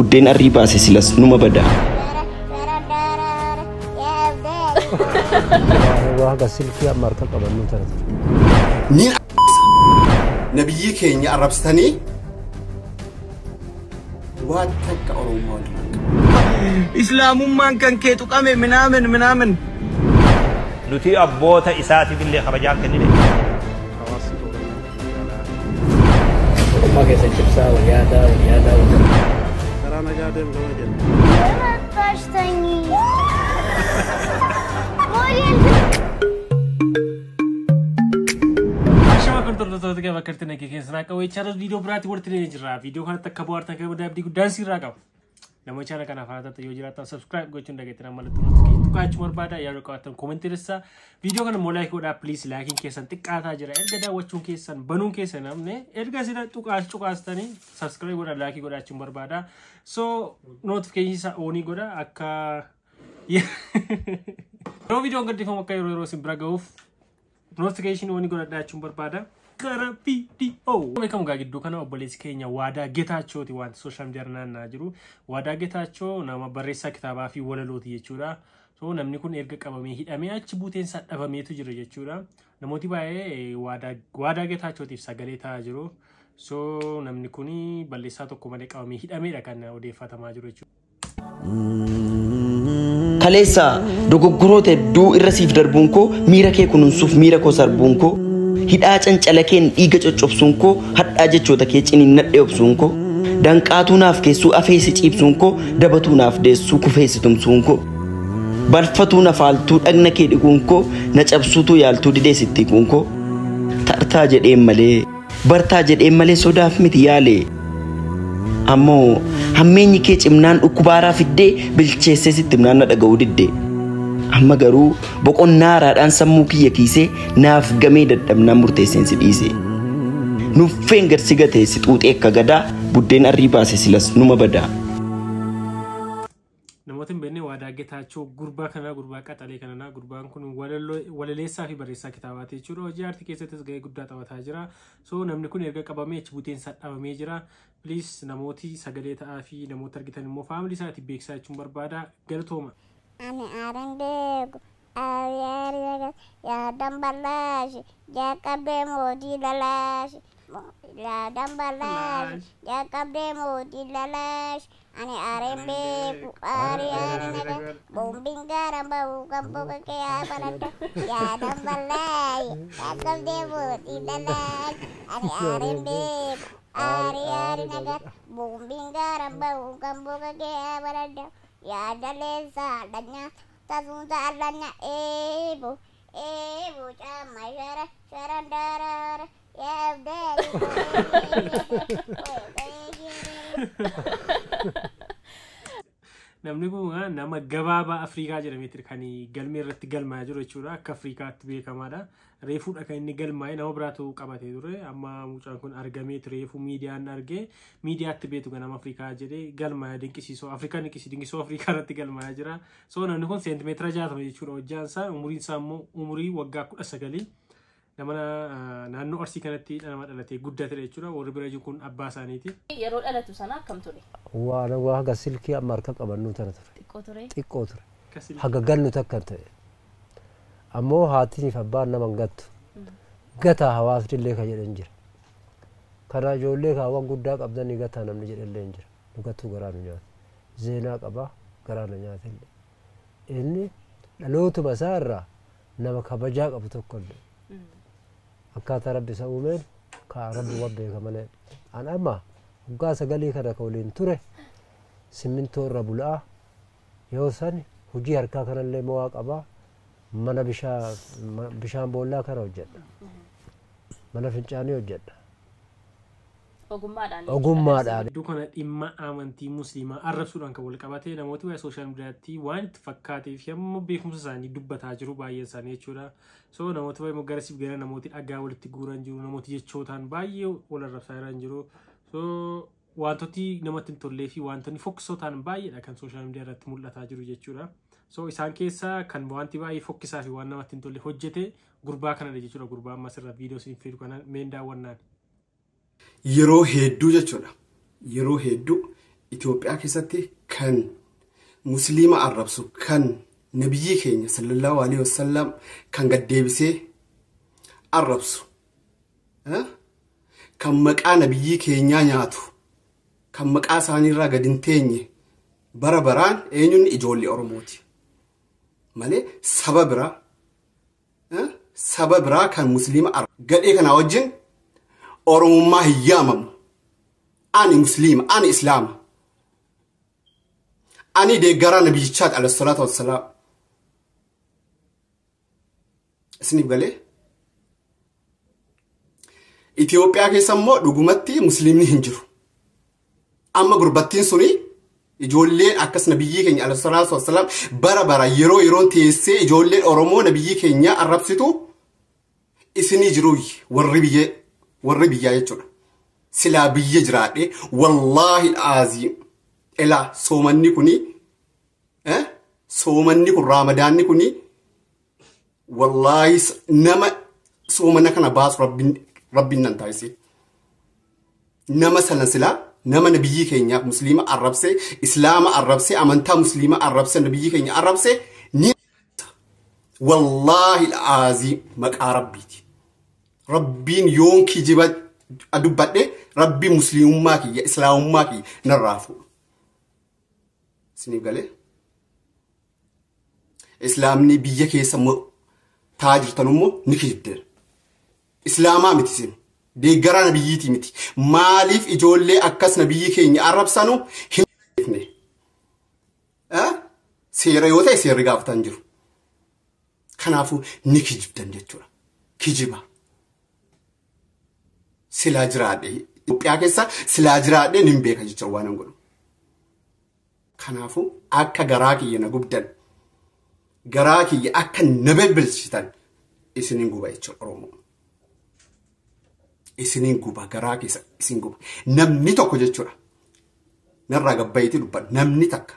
buddeen arrii baase silas numa bada. واحد السلكي أمر كقبل من ثلاثة. نين نبيك هني عربستني واتك أرومال. إسلام من كان كيتو كامل منامن. نتي أبوتا إساتي بالله خبجال كنيلة. ما كيس الجبسة ويادا. ترانا قادم لوجن. ما تشتني. तो क्या करते हैं कि कैसे ना कोई चैनल वीडियो बनाते हुए नहीं चल रहा वीडियो खाना तक खबर तक वो डायबिटी को डांस ही रहा नमो चैनल का नाम आता यो जिराता सब्सक्राइब को चुन लगे तेरा मतलब तो काच मोर बाटा यार को आता कमेंट रसा वीडियो का मोला को डा प्लीज लाइकिंग के सन टिक आता जरा एडगा वचुं के सन बनू के सन हमने एडगा सिदा तू काच चुकास्ता नहीं सब्सक्राइब को लाइक को डा चुमर बाटा सो नोटिफिकेशन ओनी को डा अक्का ये रो वीडियो करते हम का रो सिम्ब्रागोफ notification ओनी को डा चुमर बाटा video. Welcome guys, dukana obboleessi keenya waadaa Getaachoti waan social media irra jiru. Waadaa Getaachoo nama barreessaa kitaabaa fi walalooti jechuudha. So namni kun erga qabamee hidhamee achi buuteen isaa dhabameetu jira jechuudha. Namooti baay'ee waadaa Getaachotiif sagalee ta'aa jiru. So namni kun balleessaa tokko malee qabamee hidhameedha kan odeeffatamaa jiru jechuudha. Kaleessa dogoggoroota hedduu irra siif darbuun koo miira kee kunuunsuuf miira koo sarbuun koo hidhaa cancalakeen dhiiga coccobsuun koo hadhaa jechoota kee ciniinnadhee obsuun koo danqaatuu naaf keessuu afeesi ciibsuun koo dabatuu naaf deessuu kufeesi tumsuun koo balfatuu nafaaltuu dhagna kee dhiguun koo na cabsuutuu yaaltuu dideesitti hiikuun koo tartaa jedheen malee bartaa jedheen malee sodaaf miti yaalee ammoo hammeenyi kee cimnaan dhukkubaaraa fiddee bilcheessee sitti himnaan na dhaga'uu diddee amma garuu boqonnaa haaraadhaan sammuu kiyya kiisee naaf gamee dadhabnaan murteesseen si dhiise nuffeen garsi gatee si xuuxee akka gadaa buddeen arrii baase silas numa badaa. Namoota hin beekne waadaa Getaachoo gurbaa kanaa gurbaa qaxalee kanaa gurbaan kun walaleessaa fi barreessaa kitaabaati jechuudha. Hojii aartii keessattis gahee guddaa taphataa jira. So namni kun erga qabamee achi buuteen isaa dhabamee jira. Please namooti sagalee ta'aa fi namoota argitan immoo faamilii isaatiif beeksisaa jechuun barbaada. Galatooma. Ani arendegu ya dambalash ya kabe modi lalash ya dambalash ya kabe modi lalash ani arendegu ari bombing garam bau kampo ke apa ya dambalash ya kabe modi lalash ani arendegu ari nagar bombing garam bau kampo ke apa ya dalesa adanya tazunta alanya ebu camai sarandara ya dari namni kun nama gabaabaa Afrikaa jedhameetti kan galmee irratti galmaa jiru jechuudha. Akka Afrikaatti beekamaadha. Reefuudha kan inni galmaa'e nama biraatu qabatee ture. Amma mucaan kun argamee reefu miidiyaan argee miidiyaatti beetu nama Afrikaa jedhee galmaa'e dinqisiisoo Afrikaa dinqisiisoo Afrikaa irratti galmaa'ee jira. So namni kun seentimeetira 60 jechuudha hojjaan isaa umuriin isaa immoo umurii waggaa 19 nama naannoo Arsii kanatti nama dhalatee guddate jechuudha. Warri bira jiru kun abbaa isaaniiti. Yeroo dhalatu sana akkam ture? waaga silkii amma harka qabannu tana ture xiqqoo ture haga galnu takkan ta'e ammoo haatiif abbaan nama gattu gataa hawaasni illee ka jedhan jira kana ijoollee kaawwan guddaa qabdanii gataa namni jedhallee jira nu gattuu garaa nu nyaata zeenaa qaba garaa nu nyaata inni dhalootuma isaa irraa nama kabajaa qabu tokkollee akkaataa rabbi isa uumeen ka rabbi wabbeeka malee an amma hoggaa sagalee kana ka waliin ture simmintoo irra bulaa yoo san hojii harkaa kanallee mo'aa qabaa mana bishaan boollaa kana hojjedha mana fincaanii hojjedha ogummaadhaan iddoo kana dhimma amantii musliimaa arrabsuudhaan kan wal qabatee namooti waa'ee sooshaal miidiyaatti waan itti fakkaatee fi amma beekumsa isaanii dubbataa jiru baay'een isaanii jechuudha. So namooti waa'ee garasiif gara namooti dhagaa walitti guuran jiru namooti jechootaan baay'ee wal arrabsaa jiran jiru. So wantooti namatti hin tollee fi wantoonni fokkisootaan baay'eedha kan sooshaal miidiyaa irratti mul'ataa jiru jechuudha. So isaan keessaa kan wanti baay'ee fokkisaa fi waan namatti hin tolle hojjete gurbaa kanadha jechuudha. Gurbaa ammas irra viidiyoo siin fidu kana meen daawwannaan. Yeroo hedduu jechuudha. Yeroo hedduu Itoophiyaa keessatti kan musliima arrabsu kan nabiyyi keenya sallallahu alaihi wasallam kan gaddeebisee arrabsu kan maqaa nabiyyi keenyaa nyaatu kan maqaa isaaniirraa gad hin teenye bara baraan eenyuun ijoollee Oromooti malee saba biraa kan musliima gadhee kana wajjin Oromummaa hin yaamamu. Ani musliima, ani islaama. Ani deeggaraa nabiyyichaati alayhi salaatu wassalaam. Isiniif galee Itoophiyaa keessa immoo dhugumatti musliimni hin jiru. Amma gurbattiin suni ijoolleen akkas nabiyyi keenya alayhi salaatu wassalaam bara bara yeroon teessee ijoolleen Oromoo nabiyyi keenya arrabsitu isinii jiru warri biyyaa jechuudha. Silaa biyya jiraadhe wallaahi azim elaa soomanni kuni kun raamadaanni kuni wallaahi nama soomana kana baasu rabbiin nan taasise nama sana silaa nama nabiyyi keenya musliima arrabse islaama arrabse amantaa musliima arrabse nabiyyi keenya arrabse ni wallaahi azim maqaa rabbiiti rabbiin yoon kijiba adubbadhe rabbi musliimummaa kiyya islaamummaa kiyya narraafu isiniif galee islaamni biyya keessa taa jirtanummoo ni kijibdeera islaamaa miti isin deeggaraa nabiyyiitii miti maaliif ijoollee akkas nabiyyi keenya arrabsanu hin beekne seera yoo ta'e seerri gaafatan jiru kanaafuu ni kijibdan jechuudha kijiba silaa jiraadhe Itoophiyaa keessa silaa jiraadhe nin beeka jecha waan an godhu kanaafuu akka garaa kiyya na gubdan garaa kiyya akka na belbelchitan isinin guba jecha Oromoo isinin guba garaa keessa isin guba namni tokko jechuudha narraa gabbaayiti dubban namni takka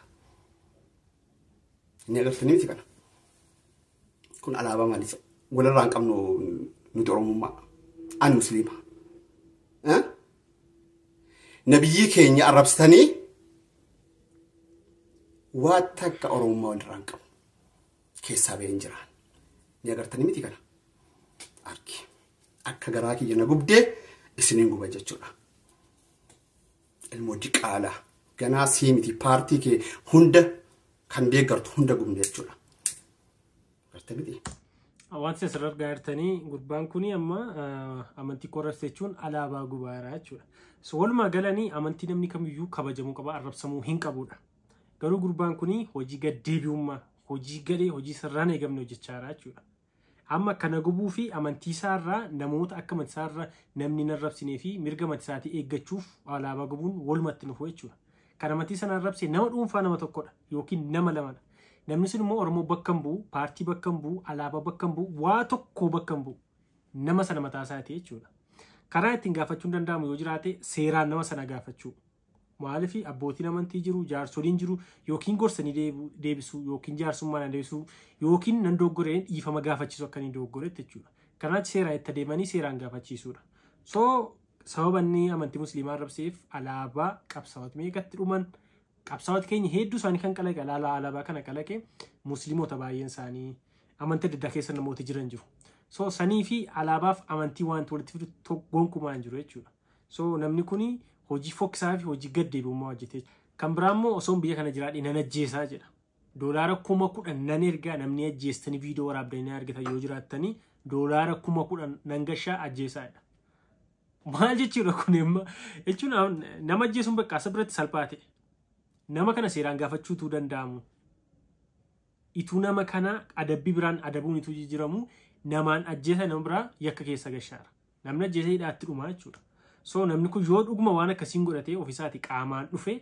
ni agartanii miti kana kun alaabaa maaliif walirraa hin qabnu nuti Oromummaa ani musliima nabiyyi keenya arrabsitanii waa takka Oromummaa walirraa hin qabu keessaa ba'een jiraan ni agartanii miti kana arki akka garaa kiyya na gubdee isiniin guba jechuudha ilmoo diqaalaa ganaa sii miti paartii kee hunda kan deeggartu hunda gubne jechuudha agartanii miti wanti asirra argaa jirtanii gurbaan kuni amma amantii qorrafte jechuun alaabaa gubaaraa jechuudha. So walumaa galanii amantii namni kamiyyuu kabajamuu qaba arrabsamuu hin qabudha. Garuu gurbaan kuni hojii gaddeebi'ummaa hojii gadhee hojii sirraan eegamne hojjechaa jechuudha. Amma kana gubuu fi amantii isaarraa namoota akka amantii isaarraa namni hin arrabsinee fi mirga amantii isaatii eeggachuuf alaabaa gubuun walumatti nufu jechuudha. Kan amantii sana arrabse nama dhuunfaa nama tokkodha yookiin nama lamadha. Namni sun immoo Oromoo bakka hin bu'u, paartii bakka hin bu'u, alaabaa bakka hin bu'u, waa tokko bakka hin bu'u. Nama sana mataa isaati jechuudha. Karaa ittiin gaafachuun danda'amu yoo jiraate seeraan nama sana gaafachuu. Maaliif abbootiin amantii jiru, jaarsoliin jiru yookiin gorsanii deebisuu yookiin jaarsummaan deebisuu yookiin nan doggoreen dhiifama gaafachiisu akka inni doggoretti jechuudha. Kanaaf seeraan itti adeemanii seeraan gaafachiisuudha. So sababanni amantii musliimaa arrabseef alaabaa qabsaa'ota meeqatti dhuman qabsaa'ota keenya hedduu isaanii kan qalaqe alaabaa kana qalaqe musliimota baay'een isaanii amantii adda addaa keessa namooti jiran jiru. So sanii fi alaabaaf amantii waan walitti fidu gonkumaan jiru jechuudha. So namni kuni hojii fokkisaa fi hojii gaddeebi'ummaa hojjete. Kan biraa immoo osoo biyya kana jiraadhe nan ajjeesaa jedha. Doolaara 10,000 nan ergaa namni ajjeestanii viidiyoo waraabdanii argatan yoo jiraattanii doolaara 10,000 nan gashaa ajjeesaadha. Maal jechuudha kun immoo jechuun nama ajjeesuun bakka asa biratti salphaa ta'e. Nama kana seeraan gaafachuutu danda'amu. Ituu nama kana adabbii biraan adabuun ituu jijjiiramu namaan ajjeesa nama biraa yakka keessa gashaara. Namni ajjeesa hidhaatti dhumaa jechuudha. So namni kun yoo dhuguma waan akkasiin godhatee ofiisaati qaamaan dhufe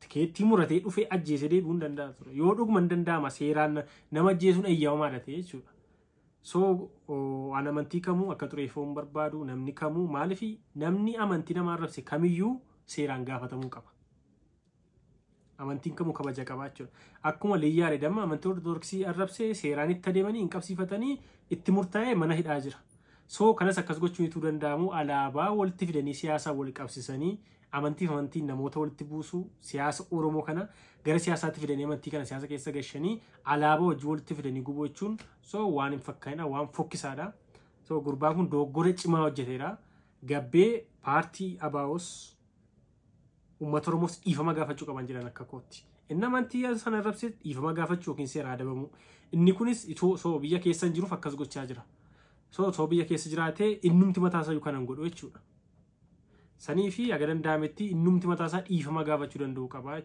tikeettii muratee dhufe ajjeese deebi'uu hin danda'a ture. Yoo dhuguma hin danda'ama seeraan nama ajjeesuun eeyyamamaa dha ta'e jechuudha. So waan amantii kamuu akka xureeffamuun barbaadu namni kamuu maaliif namni amantii nama arrabse kamiyyuu seeraan gaafatamuu qaba. Amantiin kamuu kabaja qabaachuudha. Akkuma Liyyaa Redamma amantii ortodoksii arrabsee seeraan itti adeemanii hin qabsiifatanii itti murtaa'ee mana hidhaa jira. So kanas akkas gochuun ituu danda'amu alaabaa walitti fidanii siyaasa wal qabsiisanii amantii namoota walitti buusu siyaasa Oromoo kana gara siyaasaatti fidanii amantii kana siyaasa keessa gashanii alaabaa wajjin walitti fidanii gubuu jechuun so waan hin fakkaanne waan fokkisaadha. So gurbaan kun dogoggora cimaa hojjeteera. Gabbee paartii Abaawos uummata Oromoos dhiifama gaafachuu qaban jedhan akka kootti. Inni amantii sana irratti dhiifama gaafachuu yookiin seera adabamu. Inni kunis so biyya keessa hin jiruuf akkas gochaa jira. So biyya keessa jiraatee innumti mataasaa yookaan hin godhu jechuudha. Sanii fi aga danda'ametti innumti mataasaa dhiifama gaafachuu danda'u qaba.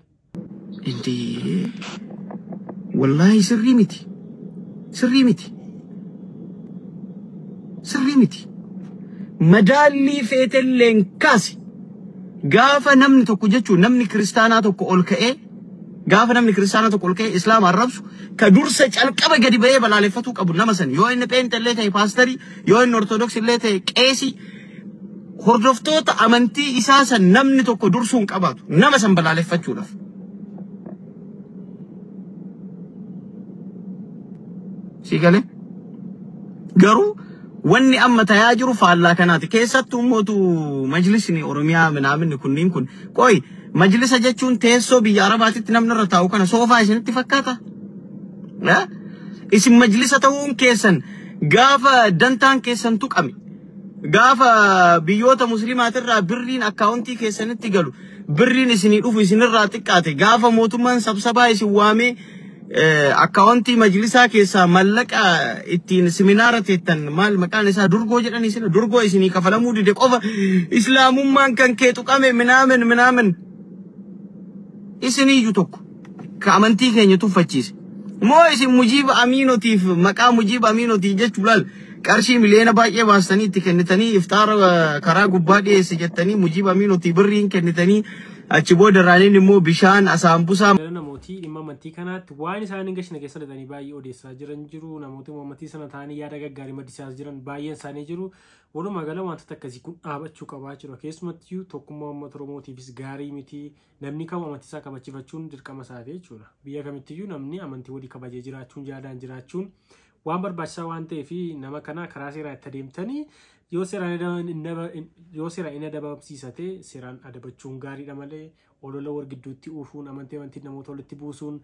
Inti wallahi sirrii miti. Sirrii miti. Sirrii miti. Madaalli feetelleen kaasi. Gaafa namni tokko jechuun namni kiristaanaa tokko ol ka'ee gaafa namni kiristaanaa tokko ol ka'ee islaama arrabsu ka dursa calqaba gadi ba'ee balaaleffatuu qabu nama san yoo inni peentellee ta'e paasterii yoo inni ortodoksii illee ta'e qeesii hordoftoota amantii isaa san namni tokko dursuun qabaatu nama san balaaleffachuudhaaf. Sigalee garuu wanni amma tayaa jiru faallaa kanaati keessattuu mootu majlisni Oromiyaa minaaminni kunniin kun qoy majlisa jechuun teessoo biyya Arabaatitti namni irra taa'u kana soofaa isinitti fakkaata isin majlisa ta'uun keessan gaafa dantaan keessan tuqame gaafa biyyoota muslimaatirraa birriin akkaawuntii keessanitti galu birriin isinii dhufu isinirraa xiqqaate gaafa mootummaan sabsabaa isin waamee akkaawuntii majlisaa keessaa mallaqa ittiin seminaara teettan maal maqaan isaa durgoo jedhanii sila durgoo isinii kafalamuu dide qofa islaamummaan kan kee tuqame minaamin isiniyyuu tokko ka amantii keenya tuffachiise moo isin mujiiba amiinotiif maqaa mujiiba amiinotiif jechuu laal qarshii miliyoona baay'ee baastanii itti kennitanii iftaara karaa gubbaa dhiyeesse jettanii mujiiba amiinotiif birriin kennitanii achi booda raaniin immoo bishaan asaambusaa namooti dhimma amantii kanaatti waan isaan hin gashine keessa latanii baay'ee odeessaa jiran jiru namooti amantii sana ta'anii yaada gaggaarii maddisiisaa jiran baay'een isaanii jiru walumaa gala wantoota akkasii kun dhaabachuu qabaa jiru keessumattuu tokkummaa uummata Oromootiifis gaarii miti namni kam amantii isaa kabachiifachuun dirqama isaati jechuudha biyya kamittiyyuu namni amantii walii kabajee jiraachuun jaadaan jiraachuun waan barbaachisaa waan ta'eef nama kana karaa seeraa itti adeemtanii yoo seeraan inni adabamsiisate seeraan adabachuun gaariidha malee olola wal gidduutti uufuun amantii namoota walitti buusuun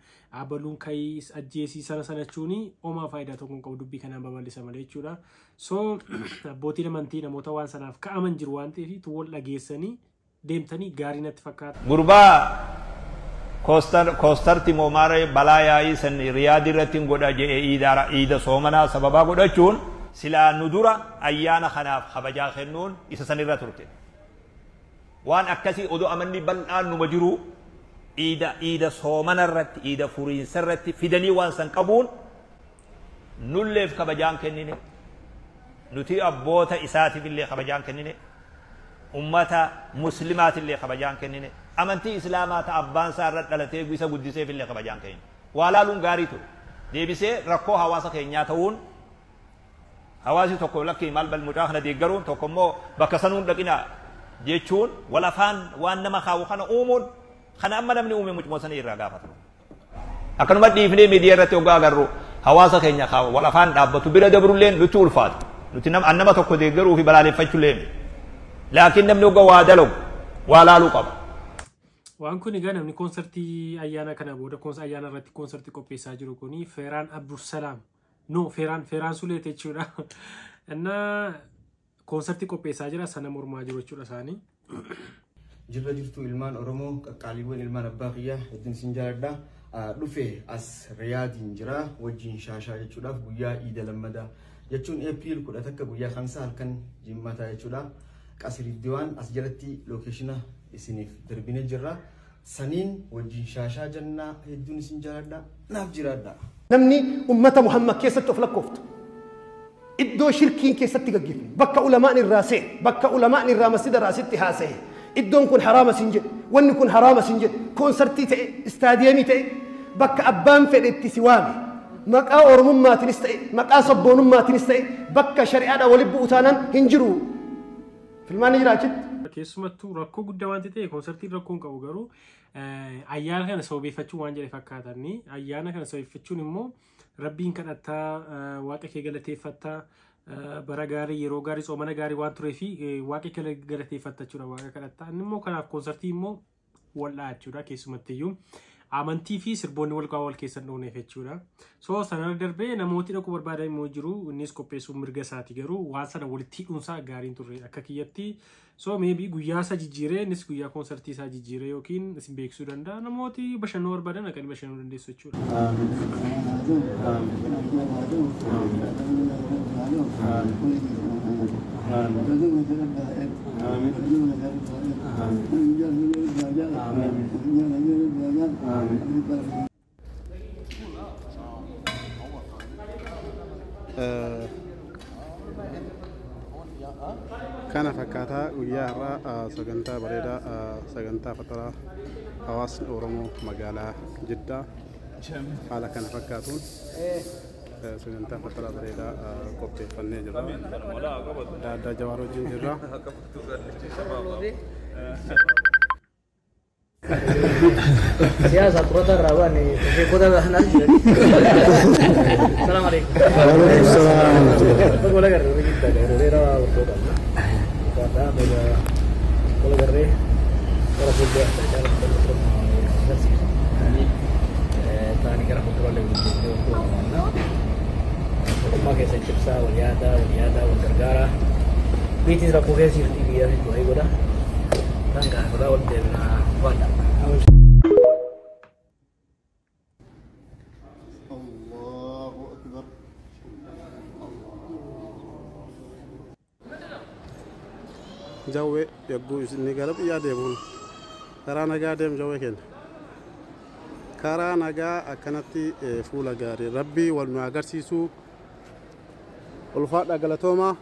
abaluun kayii ajjeesii sana jechuun homaa faayidaa tokko hin qabu dubbii kanaan babal'isa malee jechuudha. So abbootiin amantii namoota waan sanaaf ka'aman jiru waan ta'eef wal dhageessanii deemtanii gaarii natti fakkaata. Gurbaa koostarti moomaara balaa yaa'ii san riyaadii irratti godha jedhee iida soomanaa sababaa godhachuun silaa nu dura ayyaana kanaaf kabajaa kennuun isa sanirra turte. Waan akkasii odoo amanni bal'aan numa jiru iida soomana irratti iida furiinsa irratti fidanii waan san qabuun nulleef kabajaan kennine nuti abboota isaatiif illee kabajaan kennine ummata muslimaat illee kabajaan kennine amantii islaamaa ta abbaan isaa irra dhalatee isa guddiseef illee kabajaan kennine waa laaluun gaarii ture deebisee rakkoo hawaasa keenyaa ta'uun hawaasi tokko lakkii maal bal mucaa kana deeggaruun tokko immoo bakka sanuun dhaqinaa jechuun wal afaan waan nama kaa'u kana uumuun kana amma namni uume mucmoo sana irraa gaafatu. Akkanuma dhiifnee miidiyaa irratti hoggaa agarru hawaasa keenya kaa'u wal afaan dhaabbatu bira dabrulleen nutti ulfaatu. Nuti nama tokko deeggaruu fi balaaleffachullee laakiin namni hoggaa waa dalagu waa laaluu qaba. Waan kun egaa namni koonsartii ayyaana kana booda ayyaana irratti koonsartii qopheessaa jiru kuni Feeraan Abdulsalaam Feeraan Suleet jechuudha. Innaa koonsartii qopheessaa jira sana mormaa jiru jechuudha isaanii. Jirra jirtu ilmaan Oromoo qaqqaaliiwwan ilmaan abbaa kiyyaa hedduun isin jaaladha. Dhufe as Riyaadiin jira wajjin shaashaa jechuudhaaf guyyaa Iida Lammadaa jechuun Eepiil 10 akka guyyaa Kamsaa halkan Jimmataa jechuudha. Qasiriiddiwaan as jalatti lookeeshina isiniif darbinee jirra. Saniin wajjin shaashaa jannaa hedduun isin jaaladha. Naaf jiraadha. Namni ummata Muhammad keessatti of lakkooftu. Iddoo shirkiin keessatti gaggeeffamu bakka ulamaan irraa se'e bakka ulamaan irraa masjida raasitti haasa'e iddoon kun haraama sin jedhe wanni kun haraama sin jedhe koonsartii ta'e istaadiyeemii ta'e bakka abbaan fedhetti si waame maqaa oromummaatiinis ta'e maqaa sabboonummaatiinis ta'e bakka shari'aadha walitti bu'u taanaan hin jiru filmaanni jira achitti. Keessumattuu rakkoo guddaa waan ta'e koonsartiin rakkoo hin qabu garuu ayyaana kana sababeeffachuun waan jedhe fakkaatanii ayyaana kana sababeeffachuun immoo rabbiin kadhattaa waaqa kee galateeffattaa bara gaarii yeroo gaarii soomana gaarii waan turee fi waaqii kala galateeffachuudha waaqa kadhataa inni immoo kanaaf konsertii immoo wal dhaachuudha keessumatti iyyuu amantii fi sirboonni wal keessan dhooneef jechuudha. So sana darbee namooti dhaquu barbaadan immoo jiru innis qopheessuu mirga isaati garuu waan sana walitti hidhuunsaa gaariin turre akka kiyyatti. So maybe guyyaa isaa jijjiiree innis guyyaa konsertii isaa jijjiiree yookiin isin beeksisuu danda'a namooti bashannoo barbaadan akka inni bashannuu dandeessu jechuudha. Kana fakkaataa guyyaa har'aa sagantaa bareedaa sagantaa fataraa hawaasni Oromoo magaalaa Jiddaa haala kana fakkaatuun sagantaa fataraa bareedaa qopheeffannee jirra. Daaddaa Jawaar wajjin jirra. Siyaasa kurata rawan ni kota nasional. Assalamualaikum. Waalaikumsalam. Boleh kan kita dari rawa kota. Kota boleh dari kalau sudah jalan terus. Ini tani kira kontrol lebih untuk mana. Pakai secipsa, waliada, wargara. Biti rapuke sih dia itu ayo dah. Tangga rawat dan wada. Allahu Akbar. Jawwe yaggu isinni galab yaadeemuun karaa nagaa deem jawwe kenna. Karaa nagaa akkanatti fuula gaarii rabbii wal nu agarsiisuu ulfaadha galatoomaa.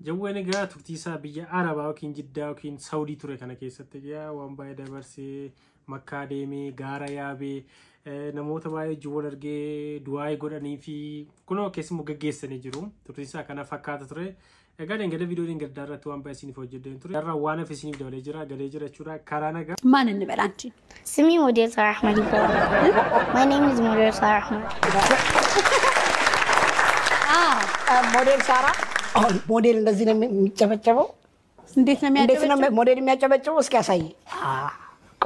Jawween egaa turtiisaa biyya Arabaa yookiin Jiddaa yookiin Saawudii ture kana keessatti egaa waan baay'ee dabarsee Makkaa deemee gaara yaabee namoota baay'ee jiwwan argee du'aa godhanii fi kunoo keessumaa gaggeessanii jiru. Turtiisaa kana fakkaata ture. Egaa dengada viidiyoon gaddaa irratti waan baay'ee isiniif hojjedeen ture. Irraa waan hafe isiniif dabalee jira galee jira jechuudha. Karaa nagaa. ማን እንበል አንቺ? ስሚ ሞዴል ሳራ አህመድ ይባላል። My name is ሞዴል ሳራ አህመድ። ሞዴል ሳራ ሞዴል እንደዚህ ነው የሚጨበጨበው? እንዴት ነው የሚያጨበጭበው? ሞዴል የሚያጨበጭበው? እስኪ ያሳይ።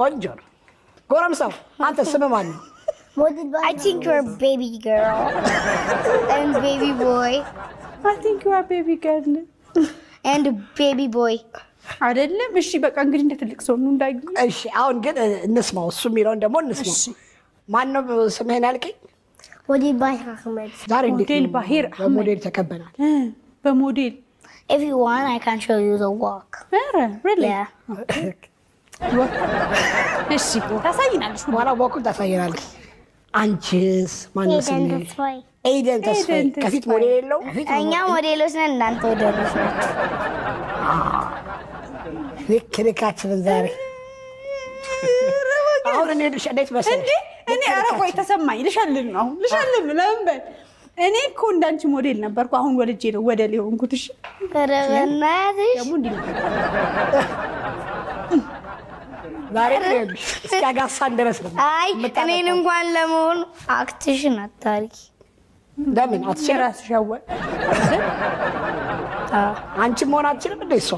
ቆንጆ ነው። ጎረምሳው አንተ ስም ማን ነው? I think you're a baby girl and baby boy. I think you are baby girl and baby boy. አይደለም? እሺ በቃ እንግዲህ እንደ ትልቅ ሰው ነው እንዳይ። እሺ አሁን ግን እንስማው፣ እሱ የሚለውን ደግሞ እንስማው። ማን ነው ስምህን ያልከኝ? ሞዴል ባሂር አህመድ። ዛሬ እንዴት ሞዴል ባሂር አህመድ በሞዴል ተከበናል። በሞዴል If you want, I can show you the walk. Really? Yeah. እሺ ታሳይናለሽ። በኋላ ወኩን ታሳይናለሽ። አንቺስ ማን ነው ስምሽ? ኤደን ተስፋዬ። ከፊት ሞዴል የለው? እኛ ሞዴሎች ነን፣ እናንተ ወደሮች ናችሁ። ልክ ልካችንን ዛሬ አሁን እኔ ልሽ እንዴት መሰለሽ? እኔ ኧረ ቆይ ተሰማኝ። ልሻልን ነው ልሻልን ለምን በል እኔ እኮ እንዳንቺ ሞዴል ነበርኩ። አሁን ወልጄ ነው ወደ ሊሆንኩት። እሺ ኧረ በእናትሽ ደግሞ እንዲህ ነው ዛሬ እስኪ አጋሳን ድረስ ነው። አይ እኔን እንኳን ለመሆን አክትሽን አታርጊ። ለምን አትችልም? ራስሽ ያወቅ አንቺ መሆን አትችልም እንዴ? እሷ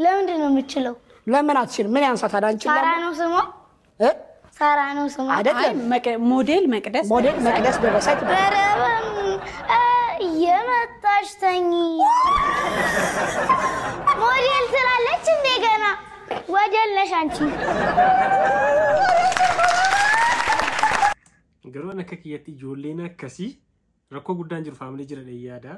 ለምንድን ነው የምችለው? ለምን አትችልም? ምን ያንሳታል? አንቺ ሳራ ነው ስሟ? ሳራ ነው ስሟ? አይደለም ሞዴል መቅደስ ደረሰ። ኧረ እየመጣሽ ተኝ። ሞዴል ትላለች እንዴ ገና? ወደል ነሽ አንቺ። Garuu akka kiyyatti ijoolleen akkasii rakkoo guddaan jiru faamilii jira yaada.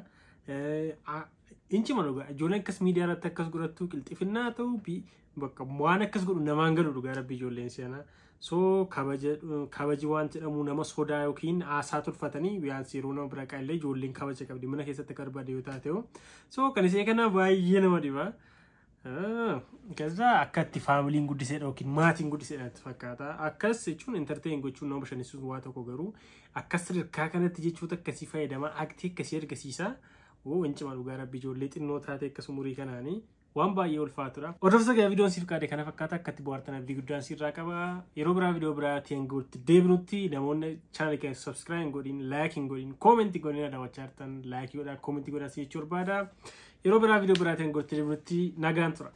Inchi malugaa ijoolleen akkas miidiyaa irratti akkas godhattu qilxifinnaa ta'uu fi bakka waan akkas godhu namaan galu dhugaa rabbi ijoolleen seenaa. So kabaji waan jedhamu nama sodaa yookiin aasaa tolfatanii biyaan seeruu nama bira qaallee ijoolleen kabaja qabdi mana keessatti garbaade yoo taate. So kan isee kana baay'ee nama dhibaa. Kaza akkatti faamiliin guddiseedha yookiin maatiin guddiseedha fakkaata. Akkas jechuun entertain gochuun nama bashannansiisuun waa tokko garuu akkas sadarkaa kanatti jechoota akkasii fayyadamaa aktii akkasii argisiisa. Oo inci malu gara ijoollee xinnoo taate akkas umurii kanaanii waan baay'ee ulfaatudha. Hordoftoota gaa viidiyoon siif qaade kana fakkaata akkatti bohaartan abdii guddaan sirraa qaba. Yeroo biraa viidiyoo biraatiin guutti deebinutti namoonni chaanalii keenya subscribe godhin, like godhin, comment godhin daawwachaa jirtan like godhaa, comment godhaa jechuu barbaada. Yeroo biraa viidiyoo biraatiin guutti deebinutti nagaan tura.